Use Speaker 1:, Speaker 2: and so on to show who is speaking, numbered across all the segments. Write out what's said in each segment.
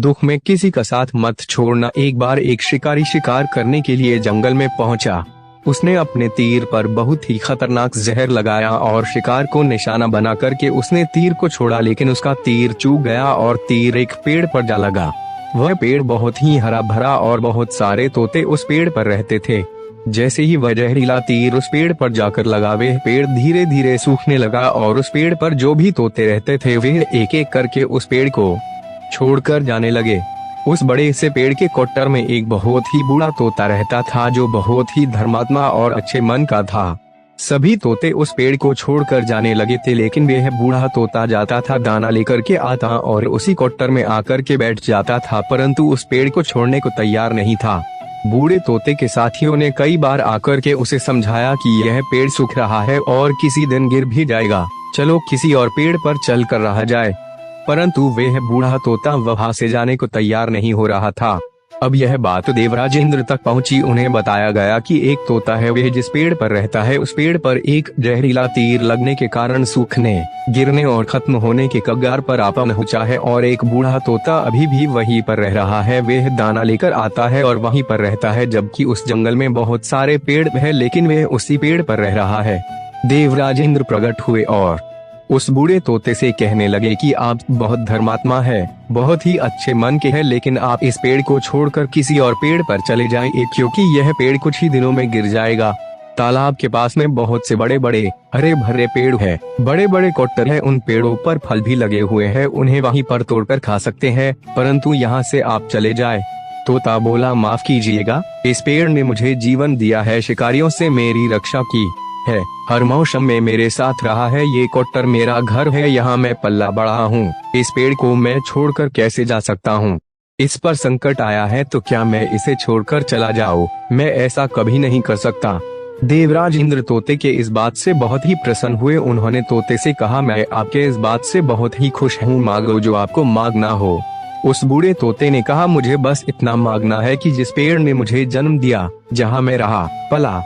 Speaker 1: दुख में किसी का साथ मत छोड़ना। एक बार एक शिकारी शिकार करने के लिए जंगल में पहुंचा। उसने अपने तीर पर बहुत ही खतरनाक जहर लगाया और शिकार को निशाना बना करके उसने तीर को छोड़ा, लेकिन उसका तीर चूक गया और तीर एक पेड़ पर जा लगा। वह पेड़ बहुत ही हरा भरा और बहुत सारे तोते उस पेड़ पर रहते थे। जैसे ही वह जहरीला तीर उस पेड़ पर जाकर लगा, वह पेड़ धीरे धीरे सूखने लगा और उस पेड़ पर जो भी तोते रहते थे वे एक एक करके उस पेड़ को छोड़कर जाने लगे। उस बड़े से पेड़ के कोट्टर में एक बहुत ही बूढ़ा तोता रहता था जो बहुत ही धर्मात्मा और अच्छे मन का था। सभी तोते उस पेड़ को छोड़कर जाने लगे थे, लेकिन वह बूढ़ा तोता जाता था, दाना लेकर के आता और उसी कोट्टर में आकर के बैठ जाता था, परंतु उस पेड़ को छोड़ने को तैयार नहीं था। बूढ़े तोते के साथियों ने कई बार आकर के उसे समझाया कि यह पेड़ सूख रहा है और किसी दिन गिर भी जाएगा, चलो किसी और पेड़ पर चल कर रहा जाए, परंतु वह बूढ़ा तोता वहां से जाने को तैयार नहीं हो रहा था। अब यह बात देवराज इंद्र तक पहुंची। उन्हें बताया गया कि एक तोता है, वह जिस पेड़ पर रहता है उस पेड़ पर एक जहरीला तीर लगने के कारण सूखने, गिरने और खत्म होने के कगार पर आ पहुंचा है, और एक बूढ़ा तोता अभी भी वहीं पर रह रहा है। वह दाना लेकर आता है और वहीं पर रहता है, जबकि उस जंगल में बहुत सारे पेड़ है, लेकिन वह उसी पेड़ पर रह रहा है। देवराज इंद्र प्रकट हुए और उस बूढ़े तोते से कहने लगे कि आप बहुत धर्मात्मा है, बहुत ही अच्छे मन के हैं, लेकिन आप इस पेड़ को छोड़कर किसी और पेड़ पर चले जाएं, क्योंकि यह पेड़ कुछ ही दिनों में गिर जाएगा। तालाब के पास में बहुत से बड़े बड़े हरे भरे पेड़ हैं, बड़े बड़े कोट्टर हैं, उन पेड़ों पर फल भी लगे हुए हैं, उन्हें वहीं पर तोड़कर खा सकते हैं, परंतु यहाँ से आप चले जाए। तोता बोला, माफ कीजिएगा, इस पेड़ ने मुझे जीवन दिया है, शिकारियों से मेरी रक्षा की है, हर मौसम में मेरे साथ रहा है, ये कोट्टर मेरा घर है, यहाँ मैं पल्ला बढ़ा हूँ, इस पेड़ को मैं छोड़कर कैसे जा सकता हूँ? इस पर संकट आया है तो क्या मैं इसे छोड़कर चला जाऊँ? मैं ऐसा कभी नहीं कर सकता। देवराज इंद्र तोते के इस बात से बहुत ही प्रसन्न हुए। उन्होंने तोते से कहा, मैं आपके इस बात से बहुत ही खुश हूँ, मांगो जो आपको मांगना हो। उस बूढ़े तोते ने कहा, मुझे बस इतना मांगना है कि जिस पेड़ ने मुझे जन्म दिया, जहाँ मैं रहा पला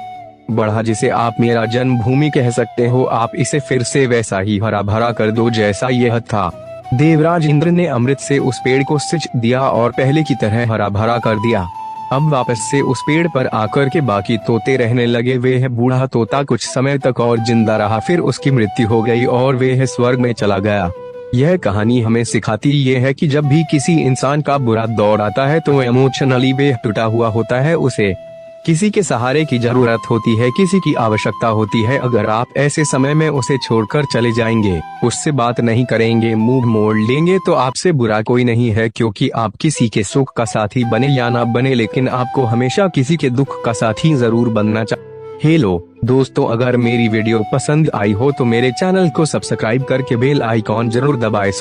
Speaker 1: बढ़ा, जिसे आप मेरा जन्मभूमि कह सकते हो, आप इसे फिर से वैसा ही हरा भरा कर दो जैसा यह था। देवराज इंद्र ने अमृत से उस पेड़ को सिंच दिया और पहले की तरह हरा भरा कर दिया। अब वापस से उस पेड़ पर आकर के बाकी तोते रहने लगे। वह बूढ़ा तोता कुछ समय तक और जिंदा रहा, फिर उसकी मृत्यु हो गई और वह स्वर्ग में चला गया। यह कहानी हमें सिखाती ये है कि जब भी किसी इंसान का बुरा दौर आता है तो इमोशनली वह टूटा हुआ होता है, उसे किसी के सहारे की जरूरत होती है, किसी की आवश्यकता होती है। अगर आप ऐसे समय में उसे छोड़कर चले जाएंगे, उससे बात नहीं करेंगे, मुंह मोड़ लेंगे, तो आपसे बुरा कोई नहीं है, क्योंकि आप किसी के सुख का साथी बने या ना बने, लेकिन आपको हमेशा किसी के दुख का साथी जरूर बनना चाहिए। हेलो दोस्तों, अगर मेरी वीडियो पसंद आई हो तो मेरे चैनल को सब्सक्राइब करके बेल आइकॉन जरूर दबाएं।